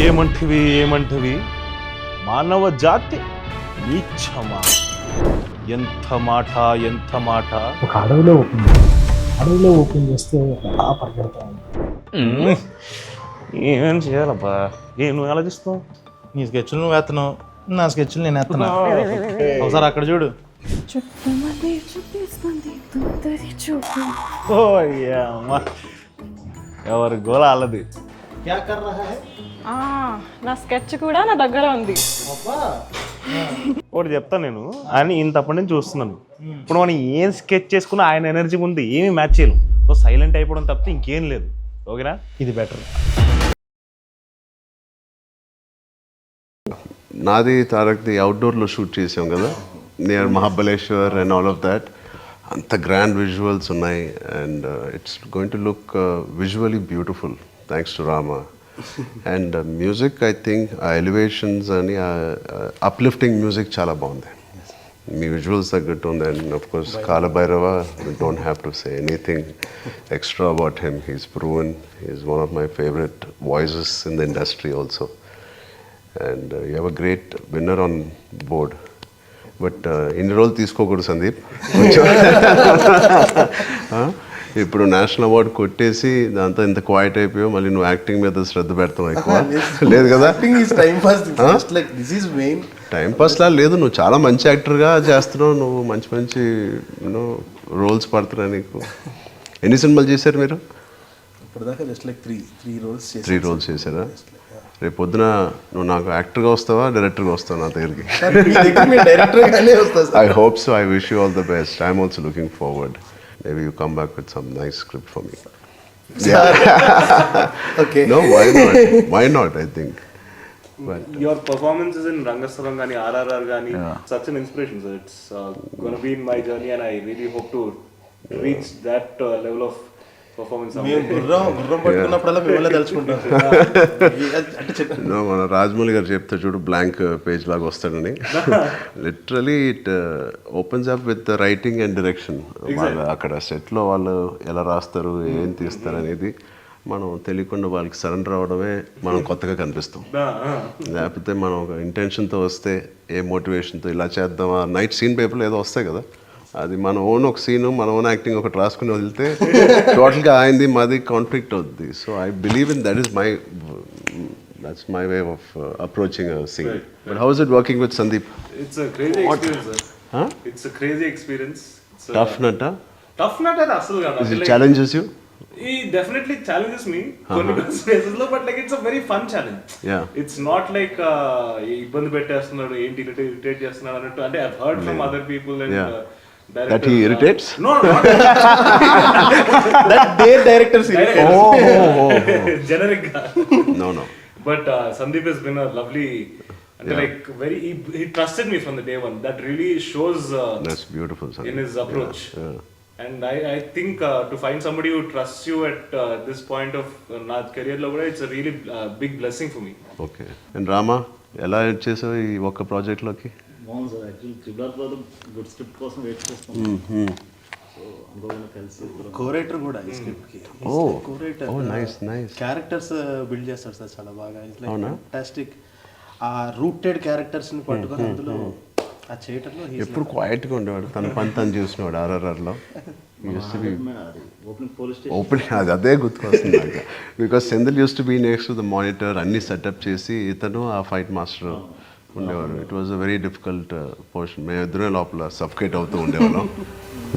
ఏమంటివి మానవ జాతి నీచమా? ఎంత మాట ఒక అడవిలో ఓపెన్ చేస్తే అలా పరిగెడతా ఉంది. ఏం చేయాలబ్బా? నువ్వు ఆలోచిస్తావు? నీ స్కెచ్లు నువ్వు వేస్తున్నావు, నా స్కెచ్లు నేను వేస్తున్నా. ఒకసారి అక్కడ చూడు. ఓ అమ్మా, ఎవరి గోల అల్లది. నా స్కెచ్ కూడా నా దగ్గర ఉంది. ఒకటి చెప్తాను నేను, అని ఇంతప్పటి నుంచి చూస్తున్నాను. ఇప్పుడు మనం ఏం స్కెచ్ చేసుకున్నా ఆయన ఎనర్జీ ఉంది, ఏమి మ్యాచ్ చేయలేం. సో సైలెంట్ అయిపోవడం తప్పితే ఇంకేం లేదు. ఓకేనా? ఇది బెటర్. నాది తారక్ది అవుట్డోర్లో షూట్ చేసాం కదా, near Mahabaleshwar and all of that. అంత గ్రాండ్ విజువల్స్ ఉన్నాయి and it's going to look visually beautiful thanks to Rama. And music I think ఆ ఎలివేషన్స్ అని అప్లిఫ్టింగ్ మ్యూజిక్ చాలా బాగుంది. మీ విజువల్స్ తగ్గట్టు ఉంది. And of course Kaala Bhairava, we don't have to say anything extra about him. He's proven, he's one of my favourite voices in the industry also. And you have a great winner on board. But ఇన్ని రోజులు తీసుకోకూడదు సందీప్. ఇప్పుడు national award కొట్టేసి దాంతో ఇంత quiet అయిపోయావు, మళ్ళీ నువ్వు యాక్టింగ్ మీద శ్రద్ధ పెడతావు ఎక్కువ. లేదు కదా? టైం పాస్ లా లేదు, నువ్వు చాలా మంచి యాక్టర్గా చేస్తున్నావు. నువ్వు మంచి మంచి రోల్స్ పడుతున్నావు నీకు. ఎన్ని సినిమాలు చేశారు మీరు? ఇప్పటిదాకా జస్ట్ లైక్ త్రీ రోల్స్ చేశారా? రేపు పొద్దున నువ్వు నాకు యాక్టర్గా వస్తావా, డైరెక్టర్గా వస్తావా నా దగ్గరికి? I hope so. I wish you all the best. I'm also looking forward. Maybe you come back with some nice script for me. Yeah. Okay. No, why not? Why not? I think. But your performances in Rangastaram gani, RRR gani, such an inspiration. So it's going to be in my journey, and I really hope to reach that level of performance. మేము గుర్రం పట్టుకున్నప్పుడల్లా మిమ్మల్ని తలుచుకుంటాం. మన రాజమౌళి గారు చెప్తే చూడు, blank page లాగా వస్తాడని. Literally it opens up with writing and direction. వాళ్ళు అక్కడ సెట్లో వాళ్ళు ఎలా రాస్తారు, ఏం తీస్తారు అనేది మనం తెలియకుండా వాళ్ళకి సరెండర్ అవ్వడమే మనం కొత్తగా కనిపిస్తాం. లేకపోతే మనం ఒక ఇంటెన్షన్తో వస్తే, ఏ మోటివేషన్తో ఇలా చేద్దామా, నైట్ సీన్ పేపర్లో ఏదో వస్తాయి కదా, అది మన ఓన్ ఒక సీను, మన ఓన్ యాక్టింగ్ ఒకటి రాసుకుని వదిలితే టోటల్గా అయింది మాది కాన్ఫ్లిక్ట్ అవుద్ది. So I believe in that's my way of approaching a scene. Right. But how is it working with Sandeep? It's a crazy experience, sir. Huh? It's a crazy experience. Tough nut, huh? Tough nut at asal ga. It challenges you? He definitely challenges me. Spaces lo, but like it's a very fun challenge. Yeah. It's not like ibbandi pettestunnaru, enti irritate chestunnadu annattu. Ante I've heard from other people and directors. That he irritates? No, not That their directors. generic. No. But Sandeep has been a lovely, and like very, he trusted me from the day one. That really shows. That's beautiful, Sandeep. In his approach. Yeah. And I think to find somebody who trusts you at this point of my career lo kuda, it's a really big blessing for me. Okay. And Rama, ఎలా చేసావు ఈ ఒక్క ప్రాజెక్ట్లోకి? బాగుంది sir. Actually triple తర్వాత good script కోసం wait చేస్తాం. So అందులో కలిసి కోరైటర్ కూడా ఈ స్క్రిప్ట్ కి. కోరైటర్. ఓ నైస్. క్యారెక్టర్స్ బిల్డ్ చేస్తాడు సార్ చాలా బాగా. It's like fantastic. ఆ రూటెడ్ క్యారెక్టర్స్ ని పట్టుకొని అందులో ఆ థియేటర్లో ఎప్పుడు క్వైట్గా ఉండేవాడు, తన పని తను చూసినవాడు. RRRలో ఓపెనింగ్ అదే గుర్తుకొస్తుంది నాకు. Because Senthil used to be next to the monitor, అన్ని సెటప్ చేసి ఇతను ఆ ఫైట్ మాస్టర్ ఉండేవాడు. It was a very difficult portion. మేము ఇద్దరే లోపల సఫకేట్ అవుతూ ఉండేవాళ్ళం.